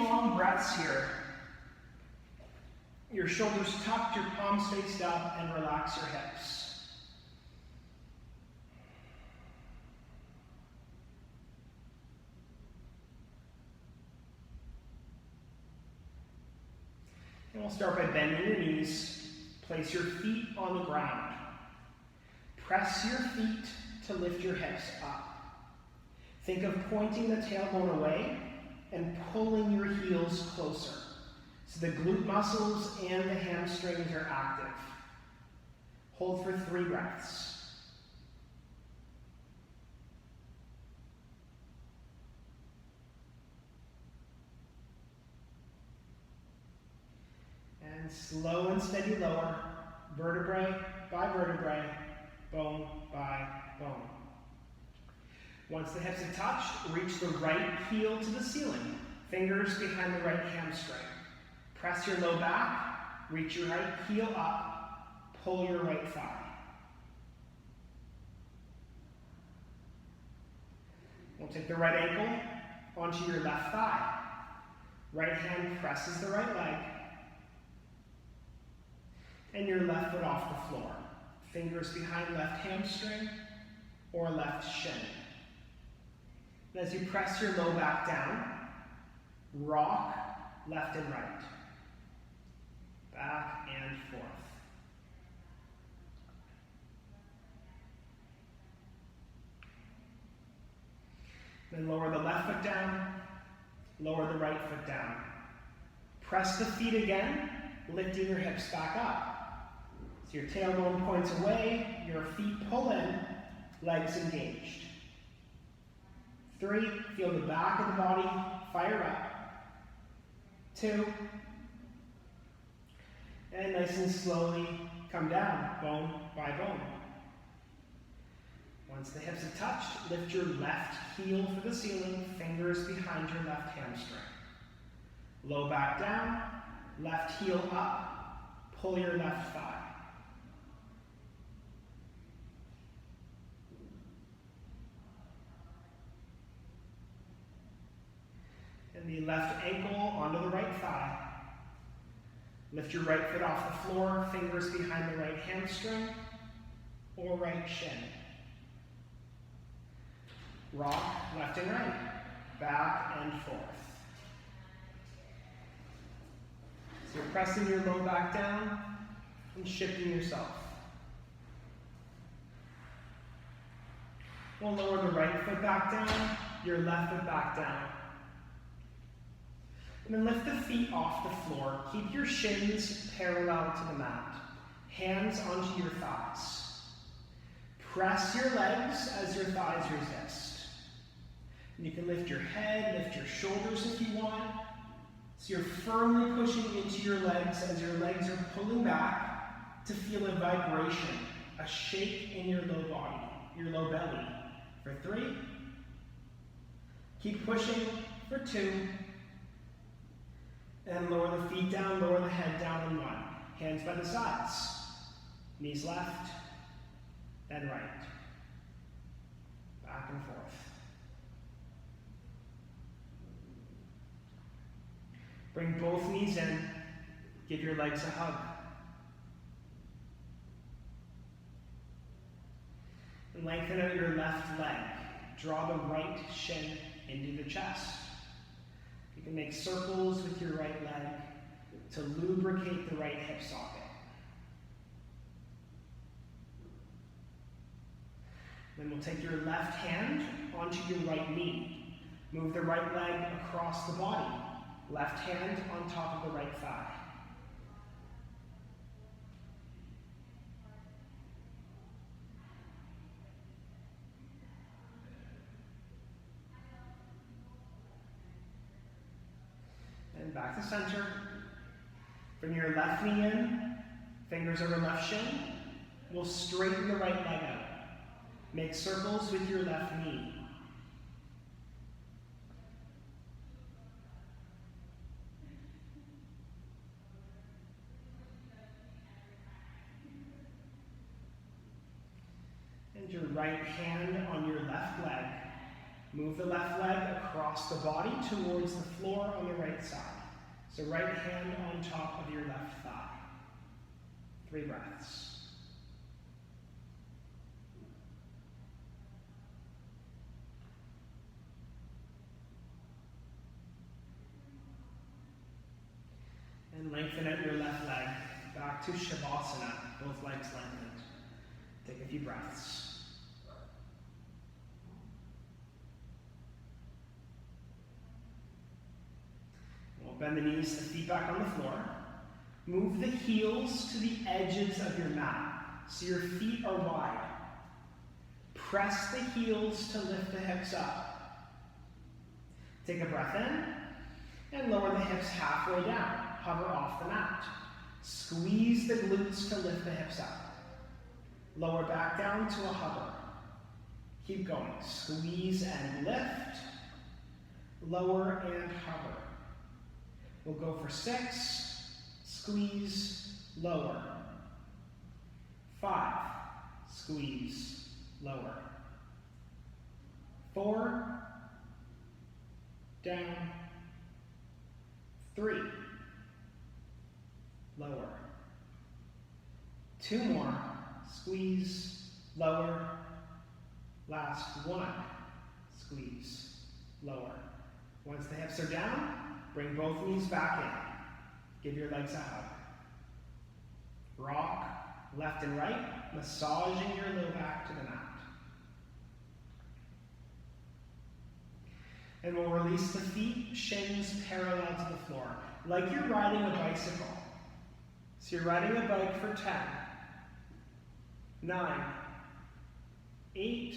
long breaths here. Your shoulders tucked, your palms faced up, and relax your hips. And we'll start by bending your knees. Place your feet on the ground. Press your feet to lift your hips up. Think of pointing the tailbone away and pulling your heels closer so the glute muscles and the hamstrings are active. Hold for 3 breaths. And slow and steady lower, vertebrae by vertebrae, bone by bone. Once the hips are touched, reach the right heel to the ceiling, fingers behind the right hamstring. Press your low back, reach your right heel up, pull your right thigh. We'll take the right ankle onto your left thigh. Right hand presses the right leg, and your left foot off the floor. Fingers behind left hamstring or left shin. And as you press your low back down, rock left and right. Back and forth. Then lower the left foot down, lower the right foot down. Press the feet again, lifting your hips back up. So your tailbone points away, your feet pull in, legs engaged. 3, feel the back of the body fire up. 2, and nice and slowly come down, bone by bone. Once the hips are touched, lift your left heel for the ceiling, fingers behind your left hamstring. Low back down, left heel up, pull your left thigh. And the left ankle onto the right thigh. Lift your right foot off the floor, fingers behind the right hamstring or right shin. Rock left and right, back and forth. So you're pressing your low back down and shifting yourself. We'll lower the right foot back down, your left foot back down. And then lift the feet off the floor. Keep your shins parallel to the mat. Hands onto your thighs. Press your legs as your thighs resist. And you can lift your head, lift your shoulders if you want. So you're firmly pushing into your legs as your legs are pulling back to feel a vibration, a shake in your low body, your low belly. For 3. Keep pushing for 2. And lower the feet down, lower the head down in 1. Hands by the sides. Knees left, then right. Back and forth. Bring both knees in. Give your legs a hug. And lengthen out your left leg. Draw the right shin into the chest. You can make circles with your right leg to lubricate the right hip socket. Then we'll take your left hand onto your right knee. Move the right leg across the body. Left hand on top of the right thigh. And back to center. Bring your left knee in, fingers over left shin. We'll straighten the right leg out. Make circles with your left knee. And your right hand on your left leg. Move the left leg across the body towards the floor on the right side. So right hand on top of your left thigh. 3 breaths. And lengthen out your left leg back to Shavasana, both legs lengthened. Take a few breaths. We'll bend the knees, the feet back on the floor. Move the heels to the edges of your mat, so your feet are wide. Press the heels to lift the hips up. Take a breath in, and lower the hips halfway down. Hover off the mat. Squeeze the glutes to lift the hips up. Lower back down to a hover. Keep going. Squeeze and lift. Lower and hover. We'll go for 6. Squeeze, lower. 5. Squeeze, lower. 4. Down. 3. Lower. 2 more. Squeeze, lower. Last 1. Squeeze, lower. Once the hips are down, bring both knees back in. Give your legs a hug. Rock left and right, massaging your low back to the mat. And we'll release the feet, shins parallel to the floor, like you're riding a bicycle. So you're riding a bike for 10, 9, 8,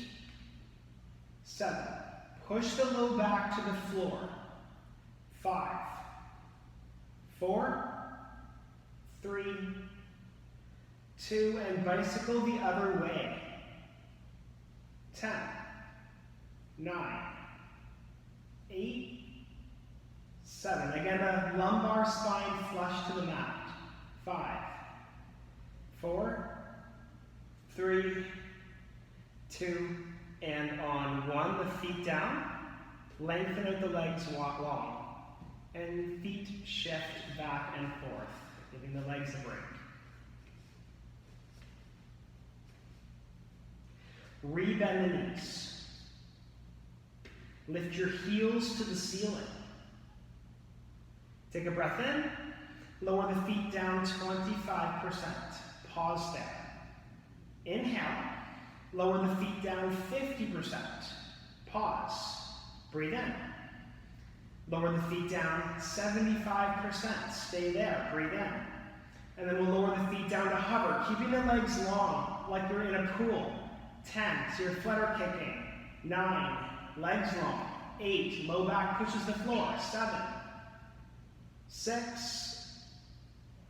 7. Push the low back to the floor. 5, 4, 3, 2, and bicycle the other way. 10, 9, 8, 7. Again, the lumbar spine flush to the mat. 5, 4, 3, 2, and on 1, the feet down. Lengthen out the legs, walk long. And feet shift back and forth, giving the legs a break. Rebend the knees. Lift your heels to the ceiling. Take a breath in. Lower the feet down 25%. Pause there. Inhale. Lower the feet down 50%. Pause. Breathe in. Lower the feet down 75%. Stay there. Breathe in. And then we'll lower the feet down to hover, keeping the legs long, like you're in a pool. 10, so you're flutter kicking. 9, legs long. 8, low back pushes the floor. 7, 6,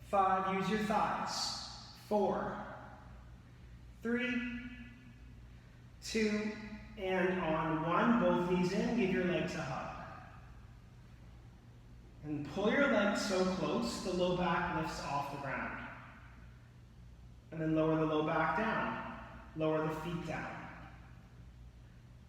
5, use your thighs. 4, 3, 2, and on 1, both knees in, give your legs a hug. And pull your legs so close, the low back lifts off the ground. And then lower the low back down. Lower the feet down.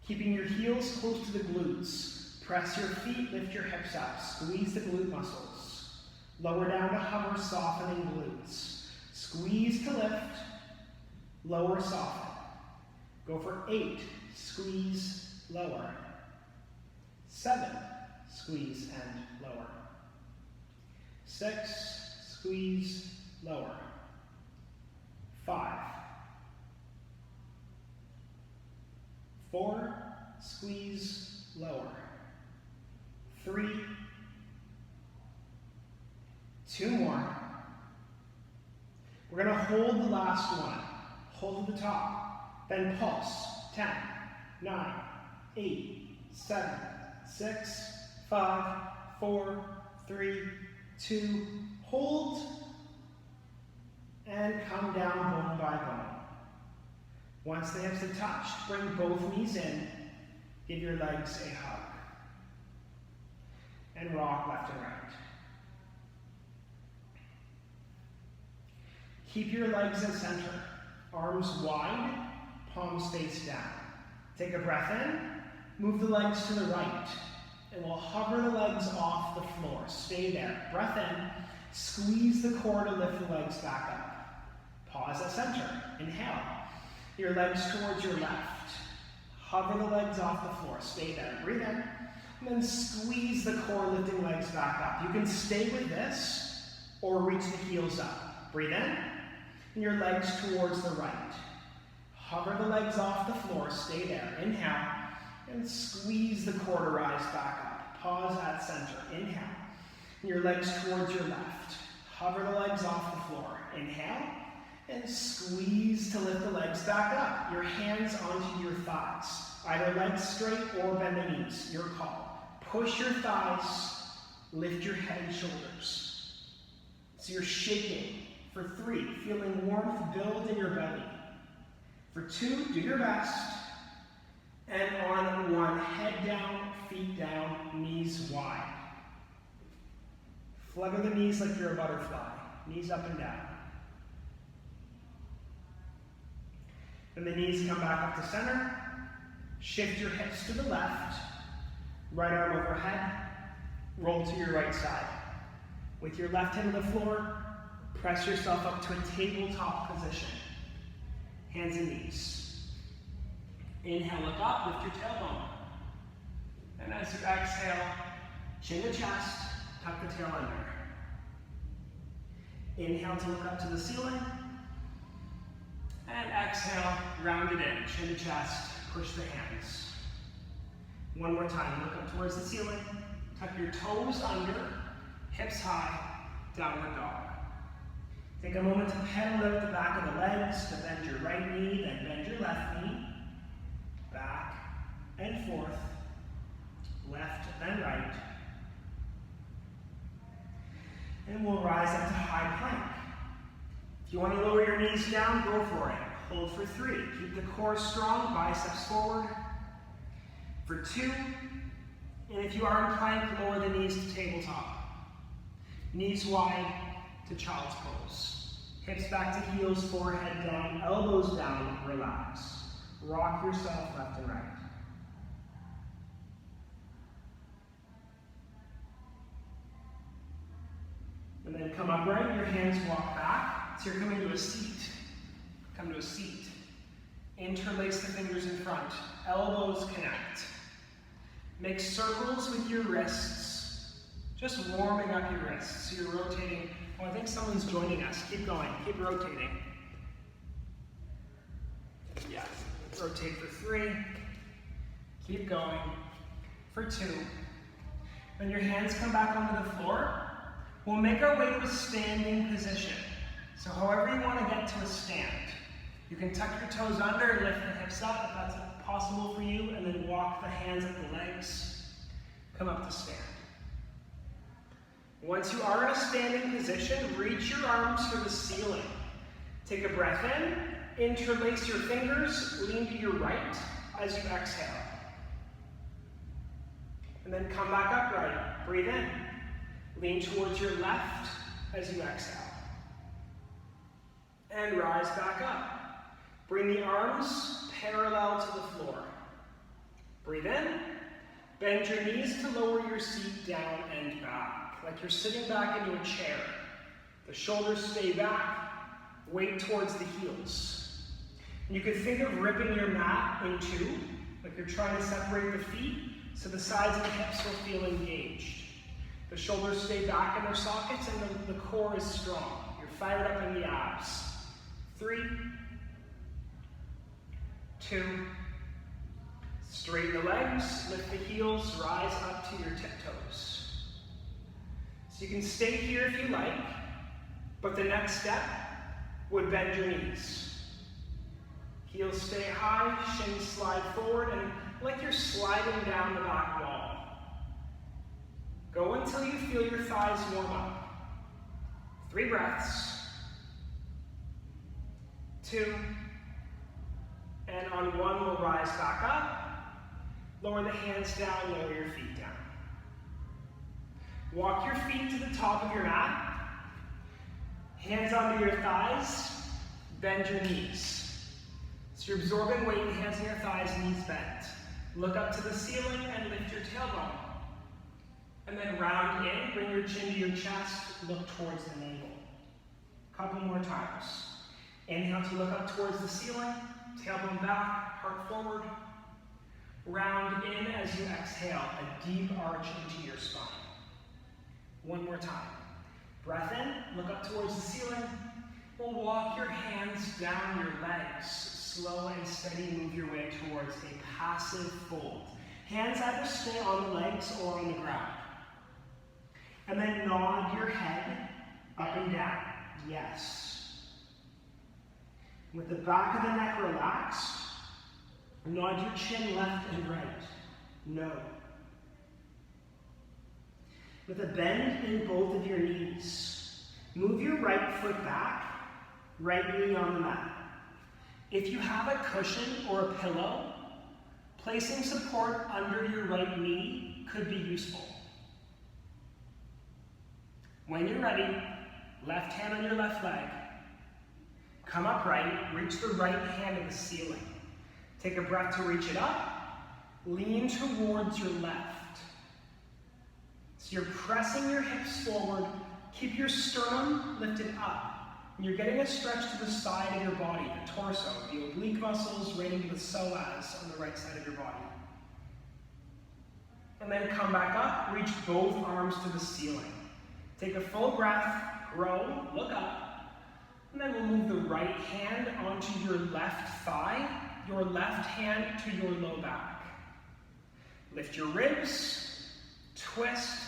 Keeping your heels close to the glutes. Press your feet, lift your hips up. Squeeze the glute muscles. Lower down to hover, softening glutes. Squeeze to lift. Lower, soften. Go for 8. Squeeze, lower. 7. Squeeze and lower. 6. Squeeze, lower. 5. 4. Squeeze, lower. 3. 2 more. We're going to hold the last one. Hold at the top. Then pulse. 10, 9, 8, 7, 6, 5, 4, 3, 2. Hold. And come down bone by bone. Once the hips are touched, bring both knees in. Give your legs a hug. And rock left and right. Keep your legs in center. Arms wide, palms face down. Take a breath in. Move the legs to the right, and we'll hover the legs off the floor. Stay there. Breath in. Squeeze the core to lift the legs back up. Pause at center. Inhale. Your legs towards your left. Hover the legs off the floor. Stay there. Breathe in. And then squeeze the core, lifting legs back up. You can stay with this or reach the heels up. Breathe in. And your legs towards the right. Hover the legs off the floor. Stay there. Inhale. And squeeze the core to rise back up. Pause at center. Inhale. And your legs towards your left. Hover the legs off the floor. Inhale. And squeeze to lift the legs back up. Your hands onto your thighs. Either legs straight or bend the knees. Your call. Push your thighs. Lift your head and shoulders. So you're shaking. For 3, feeling warmth build in your belly. For 2, do your best. And on 1, head down, feet down, knees wide. Flutter the knees like you're a butterfly. Knees up and down. Then the knees come back up to center. Shift your hips to the left. Right arm overhead. Roll to your right side. With your left hand on the floor, press yourself up to a tabletop position. Hands and knees. Inhale, look up, lift your tailbone. And as you exhale, chin to chest, tuck the tail under. Inhale to look up to the ceiling. And exhale, round it in, chin to chest, push the hands. One more time, look up towards the ceiling. Tuck your toes under, hips high, downward dog. Take a moment to pedal out the back of the legs, to bend your right knee, then bend your left knee. Back and forth, left then right. And we'll rise up to high plank. If you want to lower your knees down, go for it. Hold for 3. Keep the core strong, biceps forward. For 2, and if you are in plank, lower the knees to tabletop. Knees wide to child's pose. Hips back to heels, forehead down, elbows down, relax. Rock yourself left and right. And then come upright, your hands walk back. So you're coming to a seat. Come to a seat. Interlace the fingers in front. Elbows connect. Make circles with your wrists. Just warming up your wrists. So you're rotating. Oh, I think someone's joining us. Keep going. Keep rotating. Yeah. Rotate for 3. Keep going. For 2. Then your hands come back onto the floor. We'll make our way to a standing position. So however you want to get to a stand. You can tuck your toes under and lift the hips up if that's possible for you, and then walk the hands up the legs. Come up to stand. Once you are in a standing position, reach your arms for the ceiling. Take a breath in. Interlace your fingers, lean to your right as you exhale. And then come back upright. Breathe in. Lean towards your left as you exhale. And rise back up. Bring the arms parallel to the floor. Breathe in. Bend your knees to lower your seat down and back, like you're sitting back into a chair. The shoulders stay back, weight towards the heels. You could think of ripping your mat in 2, like you're trying to separate the feet, so the sides of the hips will feel engaged. The shoulders stay back in their sockets and the core is strong. You're fired up in the abs. 3, 2, straighten the legs, lift the heels, rise up to your tiptoes. So you can stay here if you like, but the next step would bend your knees. Heels stay high, shins slide forward, and like you're sliding down the back wall. Go until you feel your thighs warm up. 3 breaths. 2. And on 1, we'll rise back up. Lower the hands down, lower your feet down. Walk your feet to the top of your mat. Hands onto your thighs. Bend your knees. So you're absorbing weight, hands on your thighs, knees bent. Look up to the ceiling and lift your tailbone. And then round in, bring your chin to your chest, look towards the navel. Couple more times. Inhale to look up towards the ceiling, tailbone back, heart forward. Round in as you exhale, a deep arch into your spine. One more time. Breath in, look up towards the ceiling. We'll walk your hands down your legs. Slow and steady, move your way towards a passive fold. Hands either stay on the legs or on the ground. And then nod your head up and down. Yes. With the back of the neck relaxed, nod your chin left and right. No. With a bend in both of your knees, move your right foot back, right knee on the mat. If you have a cushion or a pillow, placing support under your right knee could be useful. When you're ready, left hand on your left leg. Come upright, reach the right hand to the ceiling. Take a breath to reach it up. Lean towards your left. So you're pressing your hips forward. Keep your sternum lifted up. And you're getting a stretch to the side of your body, the torso, the oblique muscles right into the psoas on the right side of your body. And then come back up, reach both arms to the ceiling. Take a full breath, grow, look up, and then we'll move the right hand onto your left thigh, your left hand to your low back. Lift your ribs, twist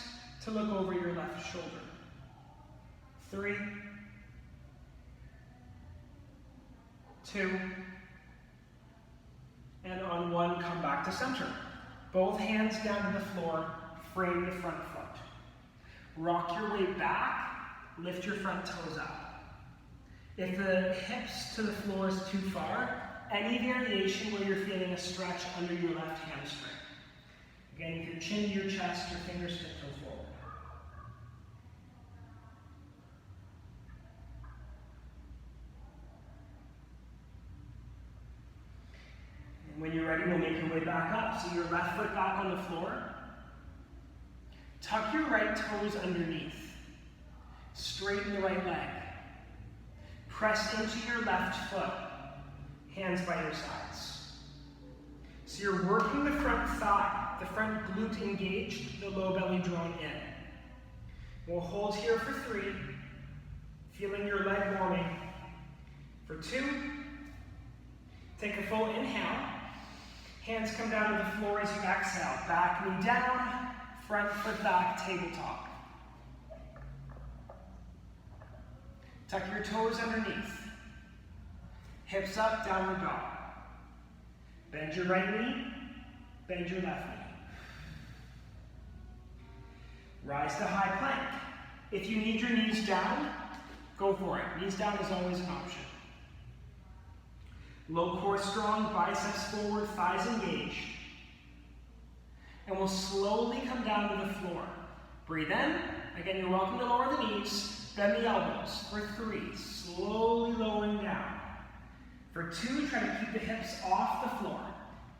to look over your left shoulder. 3, 2, and on 1, come back to center. Both hands down to the floor, frame the front foot. Rock your way back, lift your front toes up. If the hips to the floor is too far, any variation where you're feeling a stretch under your left hamstring. Again, with your chin to your chest, your fingers tiptoe forward. And when you're ready, we'll make your way back up. So your left foot back on the floor. Tuck your right toes underneath. Straighten the right leg. Press into your left foot. Hands by your sides. So you're working the front thigh, the front glute engaged, the low belly drawn in. We'll hold here for 3, feeling your leg warming. For 2, take a full inhale. Hands come down to the floor as you exhale. Back knee down. Front foot back, tabletop. Tuck your toes underneath. Hips up, downward dog. Bend your right knee, bend your left knee. Rise to high plank. If you need your knees down, go for it. Knees down is always an option. Low core strong, biceps forward, thighs engaged. And we'll slowly come down to the floor. Breathe in. Again, you're welcome to lower the knees. Bend the elbows. For 3, slowly lowering down. For 2, try to keep the hips off the floor.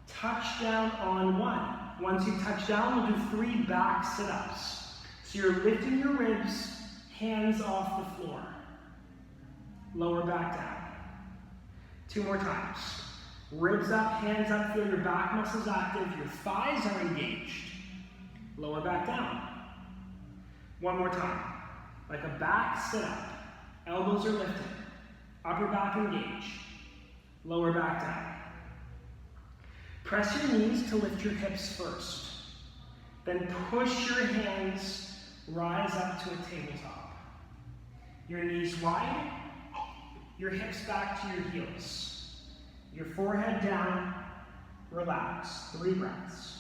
Touch down on 1. Once you touch down, we'll do 3 back sit-ups. So you're lifting your ribs, hands off the floor. Lower back down. 2 more times. Ribs up, hands up, feel your back muscles active, your thighs are engaged. Lower back down. 1 more time. Like a back sit-up. Elbows are lifted. Upper back engaged. Lower back down. Press your knees to lift your hips first. Then push your hands, rise up to a tabletop. Your knees wide, your hips back to your heels. Your forehead down, relax. 3 breaths.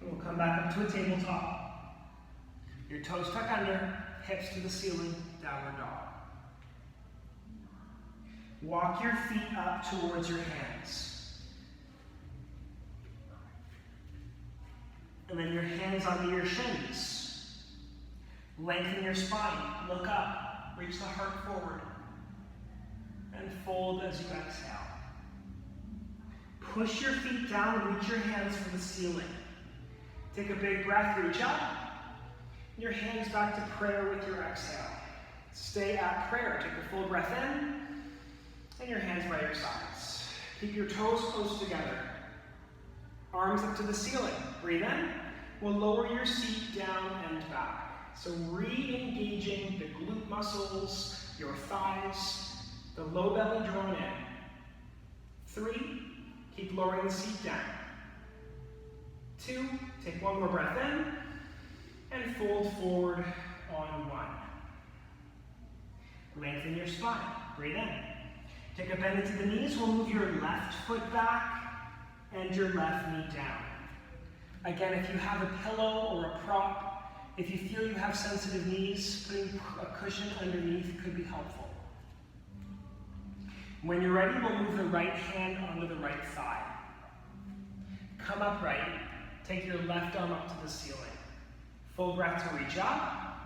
And we'll come back up to a tabletop. Your toes tuck under, hips to the ceiling, downward dog. Walk your feet up towards your hands. And then your hands onto your shins. Lengthen your spine. Look up. Reach the heart forward. And fold as you exhale. Push your feet down and reach your hands for the ceiling. Take a big breath, reach up. Your hands back to prayer with your exhale. Stay at prayer. Take a full breath in. And your hands by your sides. Keep your toes close together. Arms up to the ceiling. Breathe in. We'll lower your seat down and back. So re-engaging the glute muscles, your thighs, the low belly drawn in. 3, keep lowering the seat down. 2, take one more breath in, and fold forward on 1. Lengthen your spine, breathe in. Take a bend into the knees, we'll move your left foot back, and your left knee down. Again, if you have a pillow or a prop, if you feel you have sensitive knees, putting a cushion underneath could be helpful. When you're ready, we'll move the right hand onto the right thigh. Come upright, take your left arm up to the ceiling. Full breath to reach up,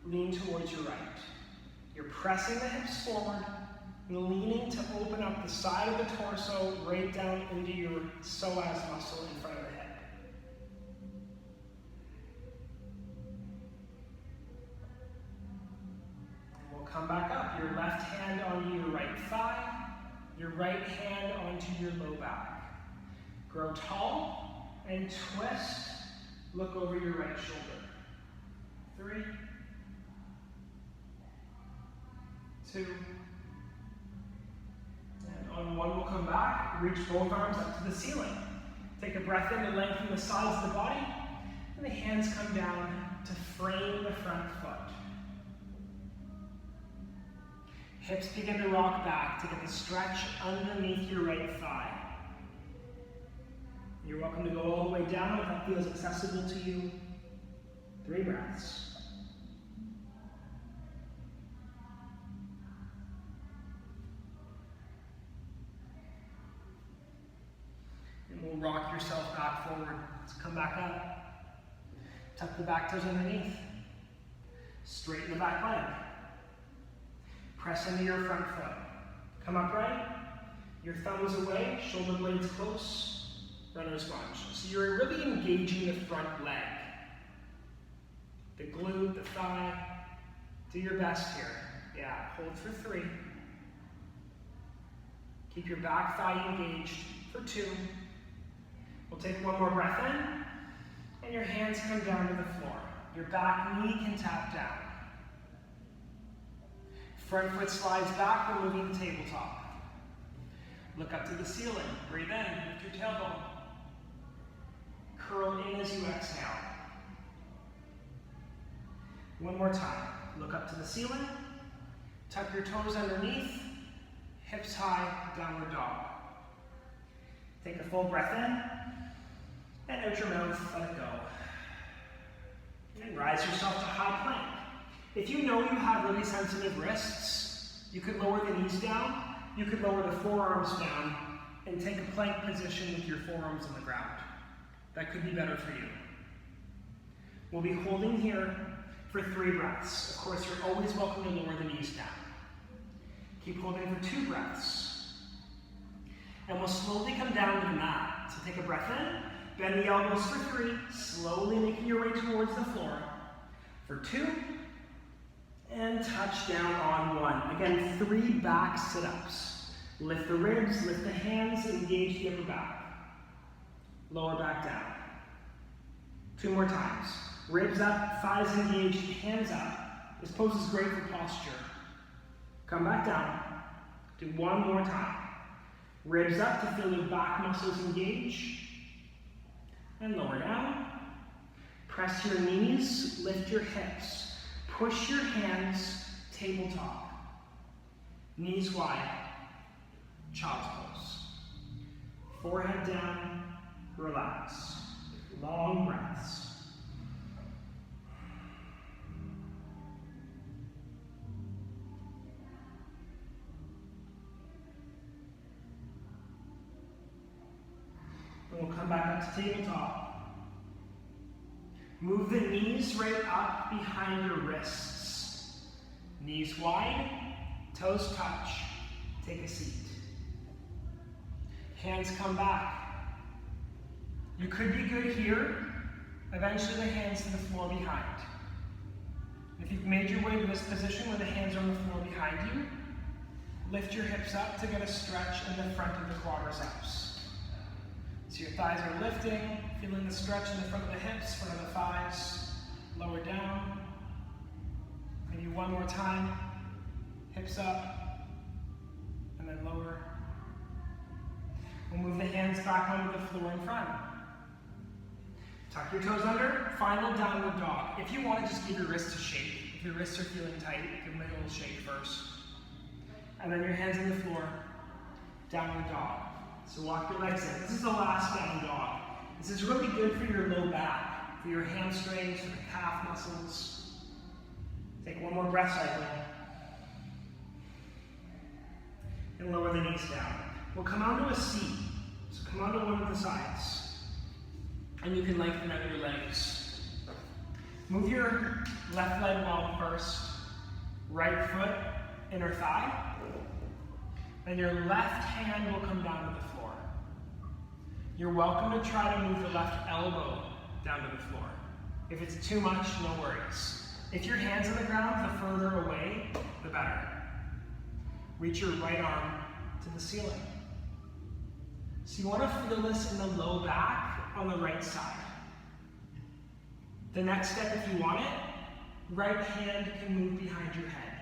lean towards your right. You're pressing the hips forward, and leaning to open up the side of the torso right down into your psoas muscle in front of the hip. Come back up, your left hand onto your right thigh, your right hand onto your low back. Grow tall and twist, look over your right shoulder. 3, 2, and on 1 we'll come back, reach both arms up to the ceiling. Take a breath in to lengthen the sides of the body, and the hands come down to frame the front foot. Hips begin to rock back to get the stretch underneath your right thigh. You're welcome to go all the way down if that feels accessible to you. 3 breaths. And we'll rock yourself back forward. Let's come back up. Tuck the back toes underneath. Straighten the back leg. Press into your front foot. Come upright. Your thumbs away, shoulder blades close. Runner's lunge. So you're really engaging the front leg. The glute, the thigh. Do your best here. Yeah, hold for 3. Keep your back thigh engaged for 2. We'll take one more breath in, and your hands come down to the floor. Your back knee can tap down. Front foot slides back, removing the tabletop. Look up to the ceiling. Breathe in, lift your tailbone. Curl in as you exhale. One more time. Look up to the ceiling. Tuck your toes underneath. Hips high, downward dog. Take a full breath in. And out your mouth, let it go. And rise yourself to high plank. If you know you have really sensitive wrists, you could lower the knees down, you could lower the forearms down, and take a plank position with your forearms on the ground. That could be better for you. We'll be holding here for 3 breaths. Of course, you're always welcome to lower the knees down. Keep holding for 2 breaths. And we'll slowly come down to the mat. So take a breath in, bend the elbows for 3, slowly making your way towards the floor. For 2, and touch down on 1. Again, 3 back sit-ups. Lift the ribs, lift the hands, engage the upper back. Lower back down. 2 more times. Ribs up, thighs engaged, hands up. This pose is great for posture. Come back down. Do 1 more time. Ribs up to feel the back muscles engage. And lower down. Press your knees, lift your hips. Push your hands, tabletop. Knees wide, child's pose. Forehead down, relax. Long breaths. And we'll come back up to tabletop. Move the knees right up behind your wrists. Knees wide, toes touch. Take a seat. Hands come back. You could be good here. Eventually the hands to the floor behind. If you've made your way to this position where the hands are on the floor behind you, lift your hips up to get a stretch in the front of the quadriceps. So your thighs are lifting, feeling the stretch in the front of the hips, front of the thighs, lower down. Maybe one more time, hips up, and then lower. We'll move the hands back onto the floor in front. Tuck your toes under, final downward dog. If you want to just give your wrists a shake. If your wrists are feeling tight, give them a little shake first. And then your hands on the floor, downward dog. So walk your legs in. This is the last down dog. This is really good for your low back, for your hamstrings, for the calf muscles. Take one more breath cycle. And lower the knees down. We'll come onto a C. So come onto one of the sides. And you can lengthen out your legs. Move your left leg long first. Right foot, inner thigh. Then your left hand will come down to the floor. You're welcome to try to move the left elbow down to the floor. If it's too much, no worries. If your hand's on the ground, the further away, the better. Reach your right arm to the ceiling. So you want to feel this in the low back on the right side. The next step, if you want it, right hand can move behind your head.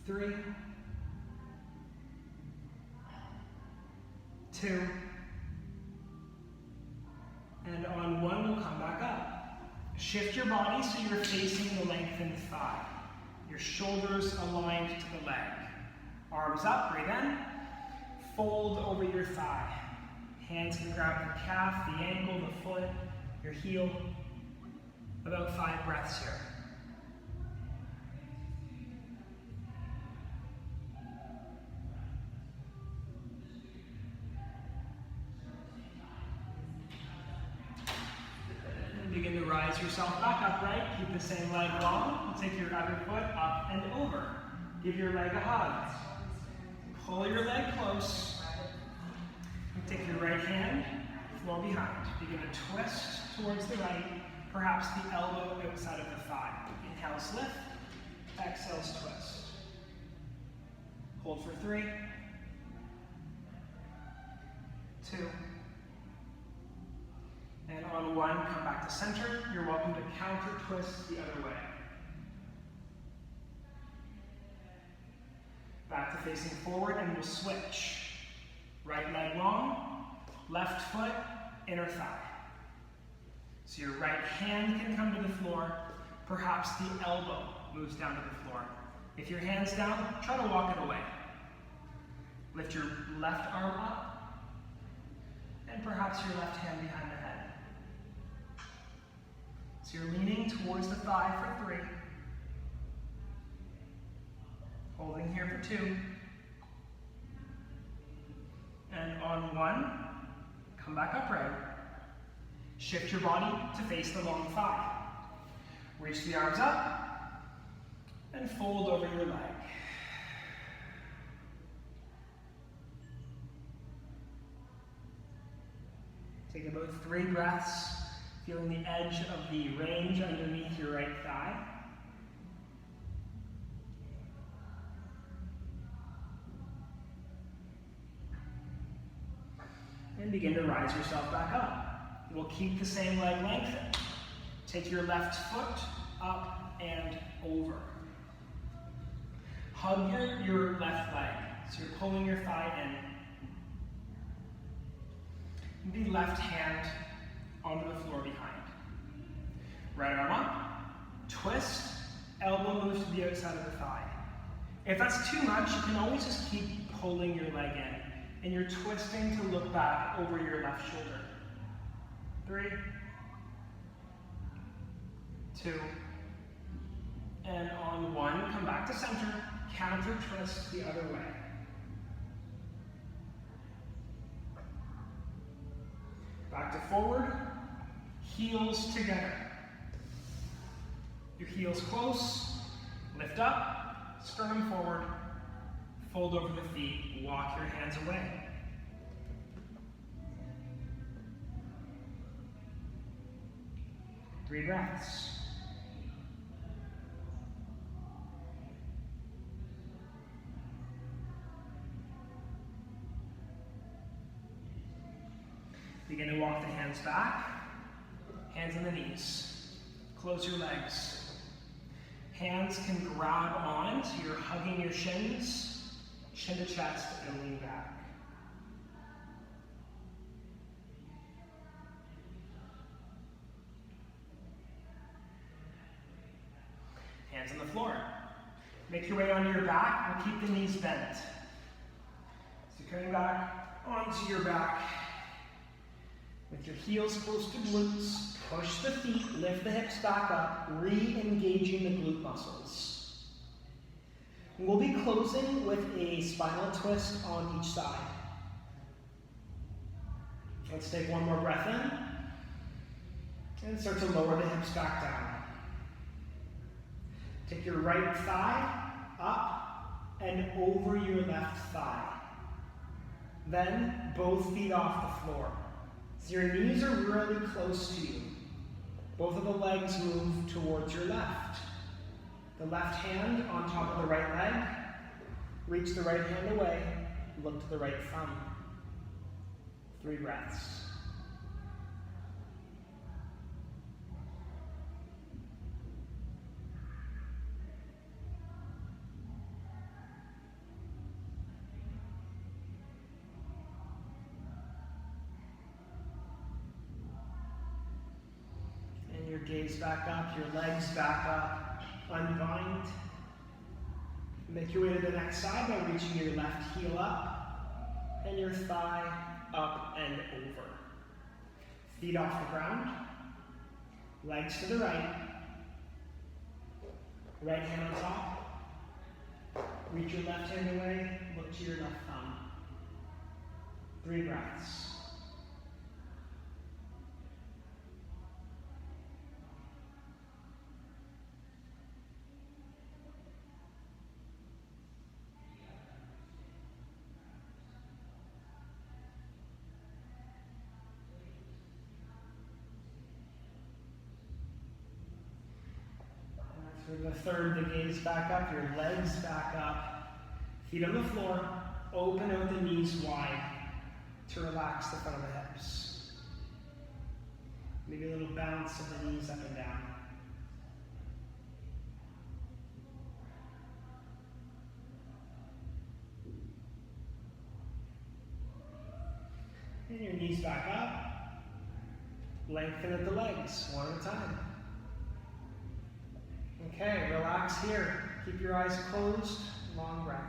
3, 2, and on 1, we'll come back up. Shift your body so you're facing the lengthened thigh. Your shoulders aligned to the leg. Arms up, breathe in. Fold over your thigh. Hands can grab the calf, the ankle, the foot, your heel. About 5 breaths here. And begin to rise yourself back upright. Keep the same leg long. We'll take your other foot up and over. Give your leg a hug. Pull your leg close. And take your right hand, floor behind. Begin to twist towards the right, perhaps the elbow outside of the thigh. Inhales, lift. Exhales, twist. Hold for 3, 2, and on 1, come back to center. You're welcome to counter twist the other way. Back to facing forward, and we'll switch. Right leg long, left foot, inner thigh. So your right hand can come to the floor, perhaps the elbow moves down to the floor. If your hand's down, try to walk it away. Lift your left arm up, and perhaps your left hand behind the head. So you're leaning towards the thigh for 3. Holding here for 2. And on 1, come back upright. Shift your body to face the long thigh. Reach the arms up and fold over your leg. Take about 3 breaths, feeling the edge of the range underneath your right thigh. And begin to rise yourself back up. We'll keep the same leg lengthened. Take your left foot up and over. Hug your left leg. So you're pulling your thigh in. The left hand onto the floor behind. Right arm up. Twist. Elbow moves to the outside of the thigh. If that's too much, you can always just keep pulling your leg in. And you're twisting to look back over your left shoulder. 3, 2, and on 1, come back to center, counter twist the other way. Back to forward, Heels together. Your heels close, lift up, sternum forward, fold over the feet, walk your hands away. Three breaths. Begin to walk the hands back, hands on the knees. Close your legs. Hands can grab on, so you're hugging your shins, chin to chest, and lean back. Hands on the floor. Make your way onto your back, and keep the knees bent. So coming back onto your back. With your heels close to glutes, push the feet, lift the hips back up, re-engaging the glute muscles. We'll be closing with a spinal twist on each side. Let's take one more breath in, and start to lower the hips back down. Take your right thigh up and over your left thigh. Then both feet off the floor. So your knees are really close to you. Both of the legs move towards your left. The left hand on top of the right leg. Reach the right hand away. Look to the right thumb. 3 breaths. Your gaze back up, your legs back up, unbind. Make your way to the next side by reaching your left heel up and your thigh up and over. Feet off the ground, legs to the right, right hand on top. Reach your left hand away, look to your left thumb. 3 breaths. For the third, the gaze back up, your legs back up, feet on the floor, open out the knees wide to relax the front of the hips. Maybe a little bounce of the knees up and down. And your knees back up, lengthen at the legs, one at a time. Okay, relax here. Keep your eyes closed, long breath.